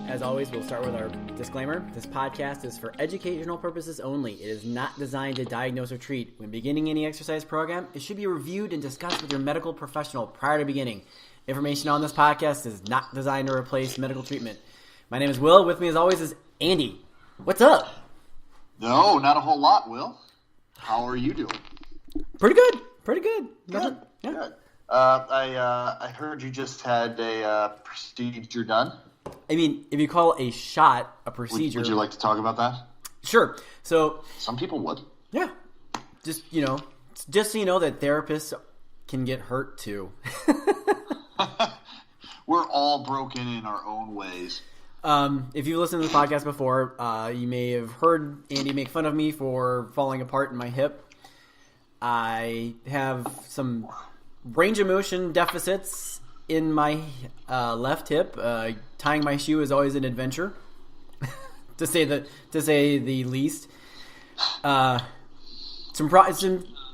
As always, we'll start with our disclaimer. This podcast is for educational purposes only. It is not designed to diagnose or treat. When beginning any exercise program, it should be reviewed and discussed with your medical professional prior to beginning. Information on this podcast is not designed to replace medical treatment. My name is Will. With me, as always, is Andy. What's up? No, not a whole lot, Will. How are you doing? Pretty good. Pretty good. Good. Yeah. Good. I heard you just had a procedure done. I mean, if you call a shot a procedure... Would you like to talk about that? Sure. So... Some people would. Yeah. Just so you know that therapists can get hurt too. We're all broken in our own ways. If you've listened to the podcast before, you may have heard Andy make fun of me for falling apart in my hip. I have some range of motion deficits in my left hip. Tying my shoe is always an adventure, to say the least. Some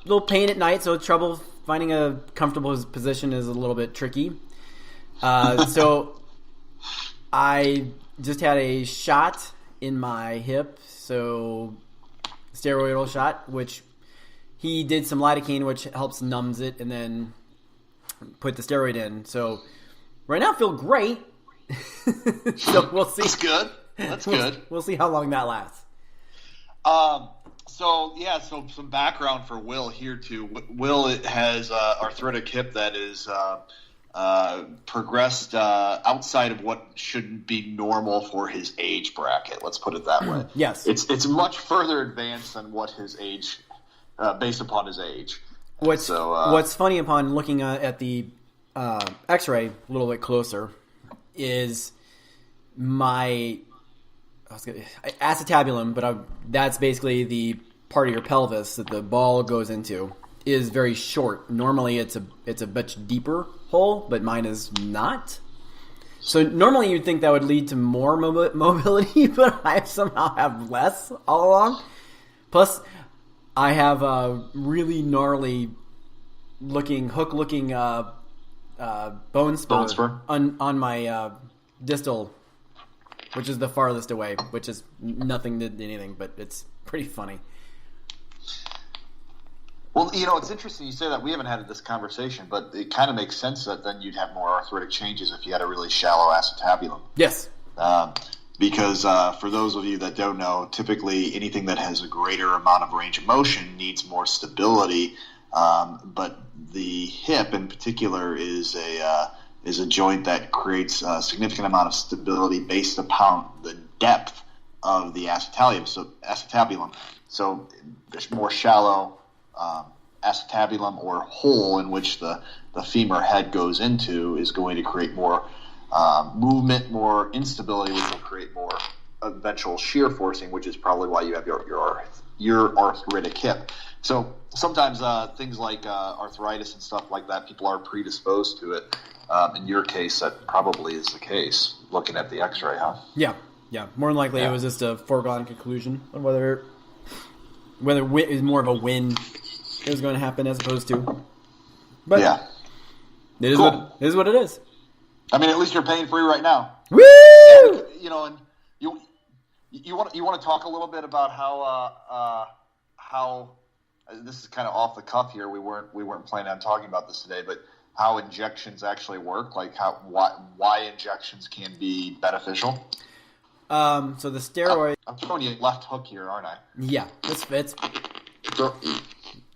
little pain at night, so trouble finding a comfortable position is a little bit tricky. So I just had a shot in my hip, so steroidal shot, which he did some lidocaine, which helps numbs it, and then put the steroid in. So right now I feel great. So we'll see. That's good. That's good. We'll see how long that lasts. So some background for Will here too. Will has arthritic hip that is progressed outside of what should be normal for his age bracket. Let's put it that way. Yes, it's much further advanced than what his age, based upon his age. What's funny upon looking at the X-ray a little bit closer is my acetabulum, but that's basically the part of your pelvis that the ball goes into, is very short. Normally it's a much deeper hole, but mine is not. So normally you'd think that would lead to more mobility, but I somehow have less all along. Plus, I have a really gnarly hook-looking bone spur on my distal, which is the farthest away, which is nothing to anything, but it's pretty funny. Well, it's interesting you say that. We haven't had this conversation, but it kind of makes sense that then you'd have more arthritic changes if you had a really shallow acetabulum. Yes. Because for those of you that don't know, typically anything that has a greater amount of range of motion needs more stability. But the hip, in particular, is a joint that creates a significant amount of stability based upon the depth of the acetabulum. So there's more shallow acetabulum or hole in which the femur head goes into is going to create more movement, more instability, which will create more eventual shear forcing, which is probably why you have your arthritic hip. So sometimes things like arthritis and stuff like that, people are predisposed to it. In your case, that probably is the case, looking at the X-ray, huh? Yeah. More than likely, It was just a foregone conclusion on whether it is more of a win is going to happen as opposed to. But yeah, it is cool. It is what it is. I mean, at least you're pain free right now. Woo! And you want to talk a little bit about how this is kind of off the cuff here. We weren't planning on talking about this today, but how injections actually work, like why injections can be beneficial. So the steroid. I'm throwing you a left hook here, aren't I? Yeah,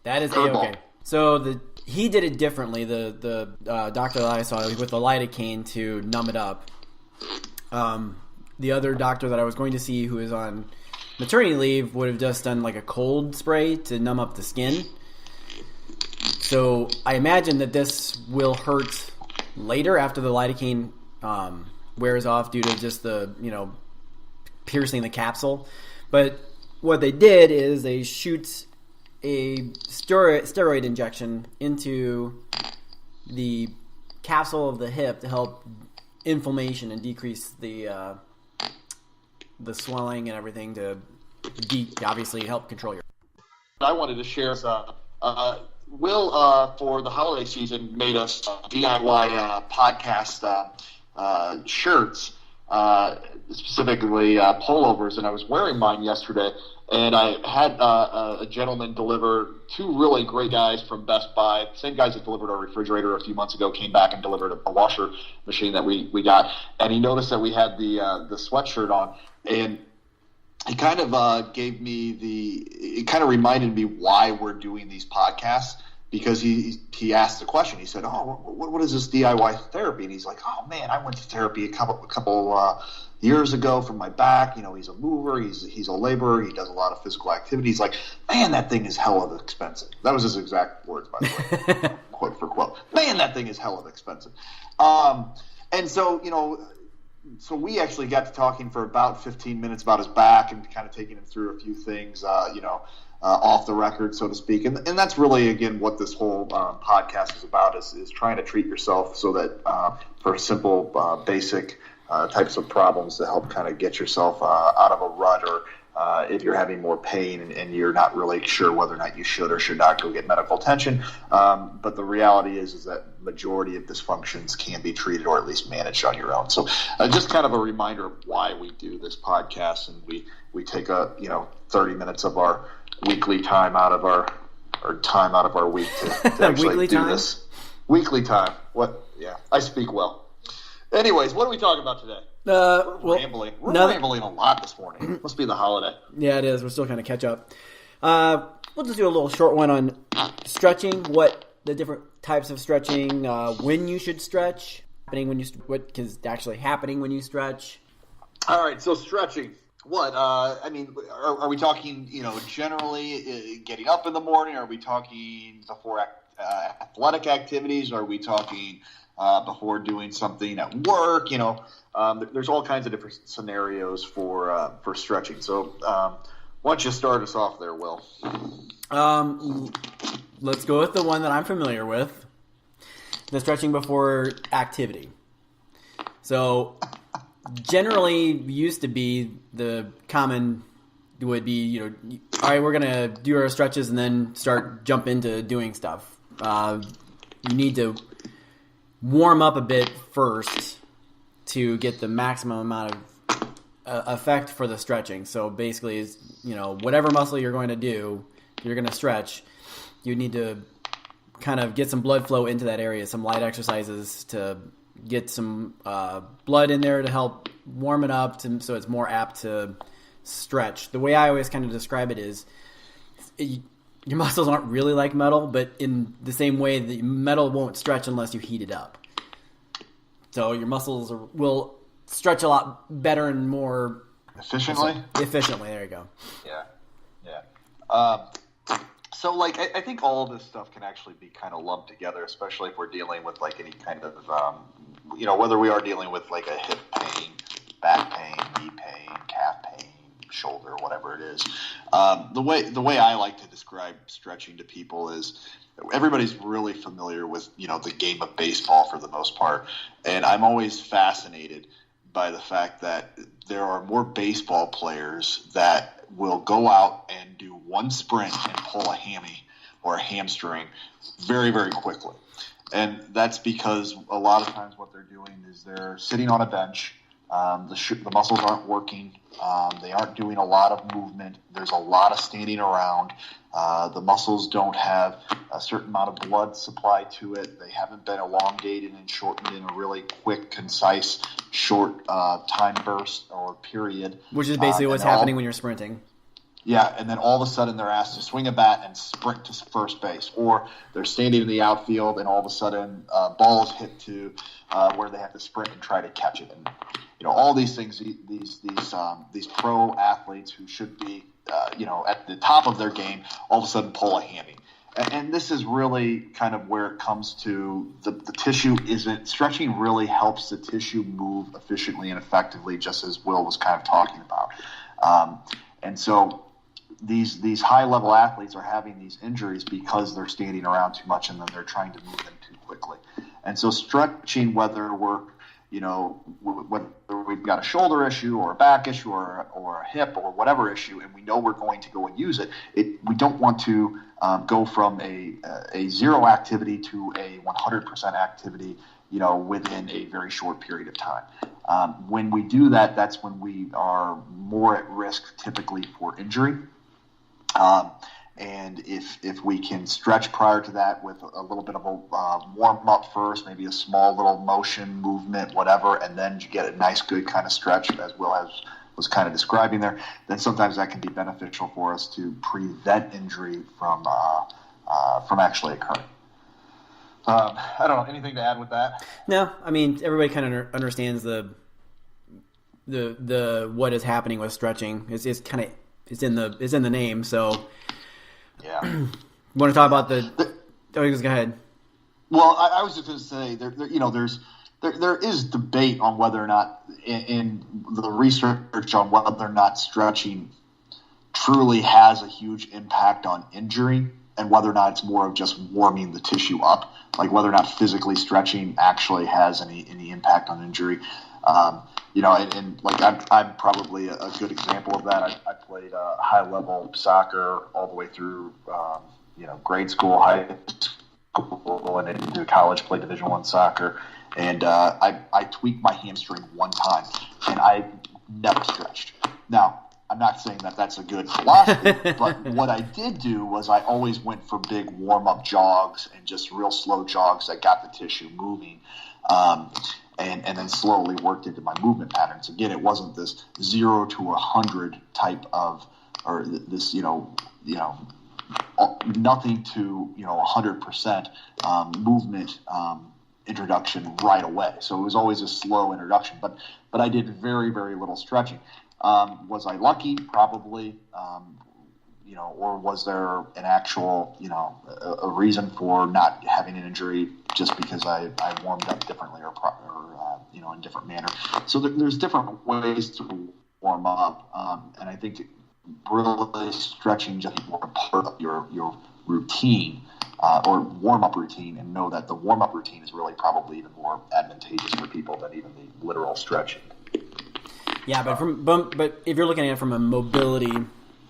that is A-okay. So he did it differently. The doctor that I saw with the lidocaine to numb it up. The other doctor that I was going to see, who is on maternity leave, would have just done like a cold spray to numb up the skin. So I imagine that this will hurt later after the lidocaine wears off due to just the piercing the capsule. But what they did is they shoot a steroid injection into the capsule of the hip to help inflammation and decrease the swelling and everything to obviously help control your. I wanted to share Will, for the holiday season, made us DIY podcast shirts. specifically pullovers, and I was wearing mine yesterday. And I had a gentleman deliver two really great guys from Best Buy. Same guys that delivered our refrigerator a few months ago came back and delivered a washer machine that we got. And he noticed that we had the sweatshirt on. And it kind of gave me it kind of reminded me why we're doing these podcasts. Because he asked the question. He said, "Oh, what is this DIY therapy?" And he's like, "Oh man, I went to therapy a couple years ago for my back. You know, he's a mover, he's a laborer, he does a lot of physical activity. He's like, man, that thing is hell of expensive." That was his exact words, by the way, quote for quote. Man, that thing is hell of expensive. And so so we actually got to talking for about 15 minutes about his back and kind of taking him through a few things, off the record, so to speak. And that's really, again, what this whole podcast is about, is trying to treat yourself so that for simple, basic types of problems to help kind of get yourself out of a rut, or if you're having more pain and you're not really sure whether or not you should or should not go get medical attention. But the reality is that majority of dysfunctions can be treated or at least managed on your own. So just kind of a reminder of why we do this podcast, and we take 30 minutes of our weekly time out of our week to actually do this. Weekly time. What? Yeah, I speak well. Anyways, what are we talking about today? We're rambling. We're rambling a lot this morning. Must be the holiday. Yeah, it is. We're still kind of catch up. We'll just do a little short one on stretching. What the different types of stretching, when you should stretch, what is actually happening when you stretch. All right, so stretching. What? Are we talking, generally getting up in the morning? Are we talking before athletic activities? Are we talking before doing something at work? There's all kinds of different scenarios for stretching. So why don't you start us off there, Will? Let's go with the one that I'm familiar with, the stretching before activity. So generally used to be the common would be, all right, we're going to do our stretches and then jump into doing stuff. You need to warm up a bit first to get the maximum amount of effect for the stretching. So basically, whatever muscle you're going to do, you're going to stretch, you need to kind of get some blood flow into that area, some light exercises to get some blood in there to help warm it up so it's more apt to stretch. The way I always kind of describe it is your muscles aren't really like metal, but in the same way the metal won't stretch unless you heat it up. So your muscles will stretch a lot better and more efficiently. There you go. Yeah. So, I think all of this stuff can actually be kind of lumped together, especially if we're dealing with, any kind of, whether we are dealing with, a hip pain, back pain, knee pain, calf pain, shoulder, whatever it is. The way I like to describe stretching to people is everybody's really familiar with, the game of baseball for the most part. And I'm always fascinated by the fact that there are more baseball players that will go out and do one sprint and pull a hammy or a hamstring very, very quickly. And that's because a lot of times what they're doing is they're sitting on a bench. The muscles aren't working. They aren't doing a lot of movement. There's a lot of standing around. The muscles don't have a certain amount of blood supply to it. They haven't been elongated and shortened in a really quick, concise, short time burst or period. Which is basically what's happening when you're sprinting. Yeah, and then all of a sudden they're asked to swing a bat and sprint to first base, or they're standing in the outfield and all of a sudden ball is hit to where they have to sprint and try to catch it. And all these things, these pro athletes who should be at the top of their game, all of a sudden pull a hammy. And this is really kind of where it comes to the tissue isn't – stretching really helps the tissue move efficiently and effectively, just as Will was kind of talking about. And so these high-level athletes are having these injuries because they're standing around too much and then they're trying to move them too quickly. And so stretching, whether we've got a shoulder issue or a back issue or a hip or whatever issue, and we know we're going to go and use it, we don't want to go from a zero activity to a 100% activity within a very short period of time. When we do that, that's when we are more at risk typically for injury. And if we can stretch prior to that with a little bit of a warm up first, maybe a small little motion, movement, whatever, and then you get a nice, good kind of stretch, as Will was kind of describing there, then sometimes that can be beneficial for us to prevent injury from actually occurring. I don't know. Anything to add with that? No, I mean everybody kind of understands the what is happening with stretching. It's in the name. So yeah. Want to talk about the? Go ahead. Well, I was just going to say there is debate on whether or not in the research on whether or not stretching truly has a huge impact on injury, and whether or not it's more of just warming the tissue up, like whether or not physically stretching actually has any impact on injury. And like I'm probably a good example of that. I played high level soccer all the way through, grade school, high school, and into college. Played Division I soccer, and I tweaked my hamstring one time, and I never stretched. Now, I'm not saying that that's a good philosophy, but what I did do was I always went for big warm-up jogs and just real slow jogs that got the tissue moving, and then slowly worked into my movement patterns. Again, it wasn't this 0 to 100 type of, or this, nothing to 100% movement introduction right away. So it was always a slow introduction, but I did very, very little stretching. Was I lucky? Probably. Or was there an actual, a reason for not having an injury just because I warmed up differently or in a different manner? So there's different ways to warm up, and I think really stretching just more a part of your routine or warm-up routine, and know that the warm-up routine is really probably even more advantageous for people than even the literal stretching. Yeah, but if you're looking at it from a mobility,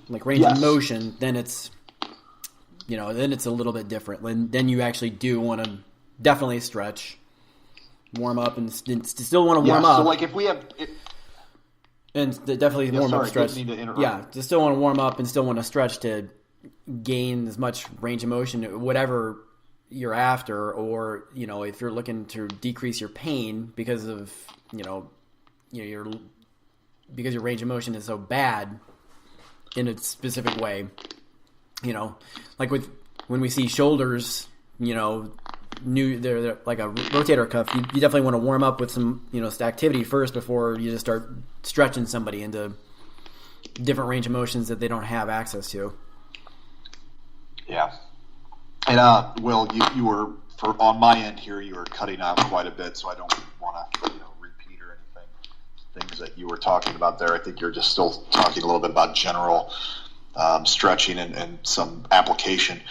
like range of motion, then it's a little bit different. Then you actually do want to definitely stretch, warm up, and still want to warm up. So like if we have, and definitely warm up, stretch. Yeah, just still want to warm up and still want to stretch to gain as much range of motion, whatever you're after, or if you're looking to decrease your pain because of because your range of motion is so bad in a specific way, like when we see shoulders, they're like a rotator cuff. You definitely want to warm up with some, activity first before you just start stretching somebody into different range of motions that they don't have access to. Yeah. And Will, you were on my end here. You were cutting out quite a bit, so I don't want to repeat or anything. Things that you were talking about there. I think you're just still talking a little bit about general stretching and some application.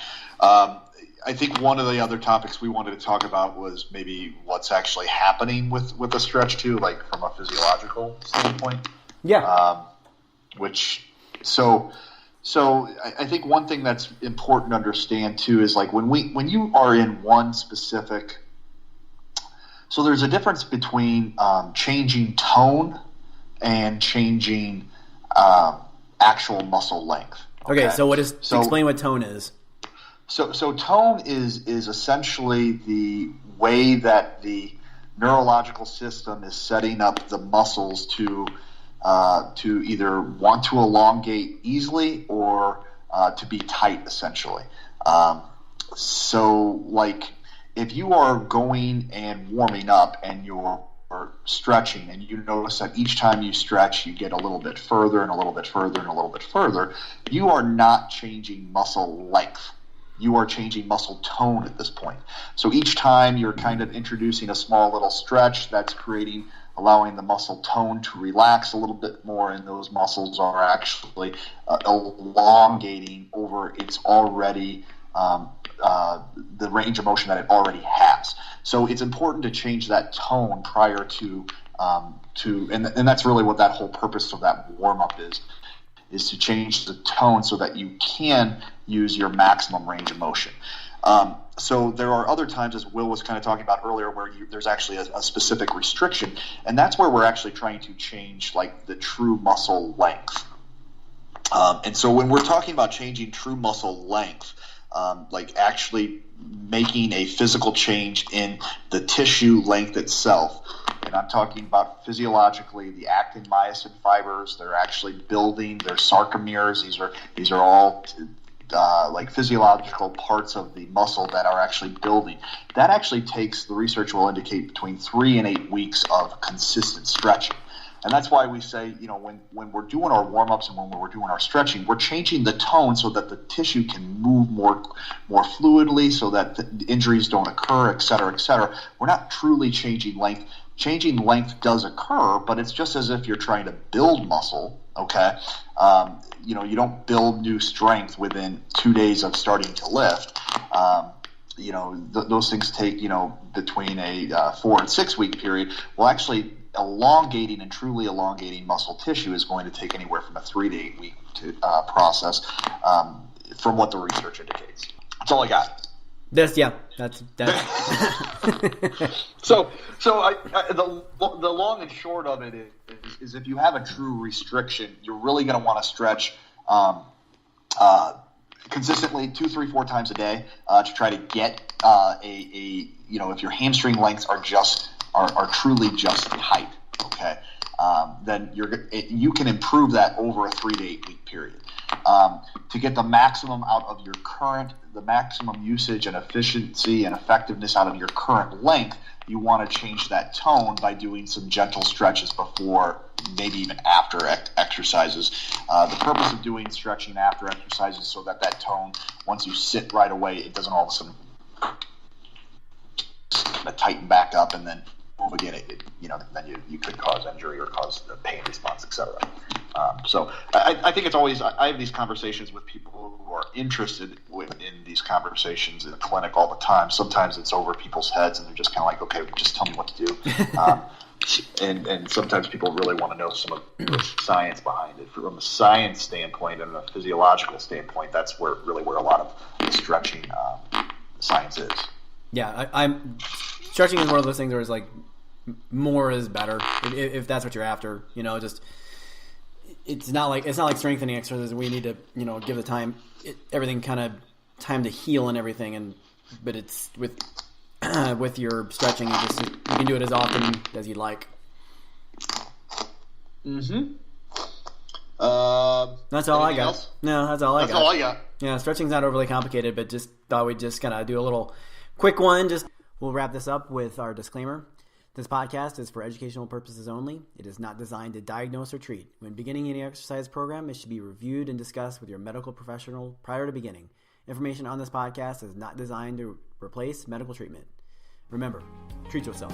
I think one of the other topics we wanted to talk about was maybe what's actually happening with a stretch too, like from a physiological standpoint. Yeah. So I think one thing that's important to understand too is like when you are in one specific. So there's a difference between changing tone and changing actual muscle length. Okay, so explain what tone is. So tone is essentially the way that the neurological system is setting up the muscles to either want to elongate easily or to be tight, essentially. So like if you are going and warming up and you're stretching and you notice that each time you stretch you get a little bit further and a little bit further and a little bit further, you are not changing muscle length. You are changing muscle tone at this point. So each time you're kind of introducing a small little stretch, that's allowing the muscle tone to relax a little bit more, and those muscles are actually elongating over its already the range of motion that it already has. So it's important to change that tone prior to and that's really what that whole purpose of that warm up is to change the tone so that you can use your maximum range of motion. So there are other times, as Will was kind of talking about earlier, where there's actually a specific restriction, and that's where we're actually trying to change like the true muscle length. And so when we're talking about changing true muscle length, like actually making a physical change in the tissue length itself, and I'm talking about physiologically the actin myosin fibers, they're actually building, they're sarcomeres. These are all like physiological parts of the muscle that are actually building. That actually takes, the research will indicate, between 3 and 8 weeks of consistent stretching. And that's why we say, when we're doing our warm-ups and when we're doing our stretching, we're changing the tone so that the tissue can move more fluidly, so that the injuries don't occur, et cetera, et cetera. We're not truly changing length. Changing length does occur, but it's just as if you're trying to build muscle, okay? You don't build new strength within 2 days of starting to lift. Those things take, between a 4 and 6 week period. Well, actually, elongating and truly elongating muscle tissue is going to take anywhere from a 3 to 8 week process, from what the research indicates. That's all I got. That's So the long and short of it is if you have a true restriction, you're really going to want to stretch consistently 2, 3, 4 times a day to try to get if your hamstring lengths are truly just tight, okay, then you can improve that over a 3 to 8 week period. To get the maximum out of the maximum usage and efficiency and effectiveness out of your current length, you want to change that tone by doing some gentle stretches before, maybe even after exercises. The purpose of doing stretching after exercises is so that tone, once you sit right away, it doesn't all of a sudden tighten back up and then move again. Then you could cause injury or cause a pain response, etc. So I think it's always, I have these conversations with people who are interested in these conversations in the clinic all the time. Sometimes it's over people's heads and they're just kind of like, okay, just tell me what to do. And sometimes people really want to know some of the science behind it. From a science standpoint and a physiological standpoint, that's where a lot of the stretching science is. Yeah, I'm stretching is one of those things where it's like more is better if that's what you're after. Just it's not like strengthening exercises. We need to give the time everything kind of time to heal and everything. But it's with your stretching, you can do it as often as you'd like. Mm-hmm. That's all I got. Else? No, that's all I got. That's all I got. Yeah, stretching's not overly complicated, but just thought we'd just kind of do a little quick one. We'll wrap this up with our disclaimer. This podcast is for educational purposes only. It is not designed to diagnose or treat. When beginning any exercise program, it should be reviewed and discussed with your medical professional prior to beginning. Information on this podcast is not designed to replace medical treatment. Remember, treat yourself.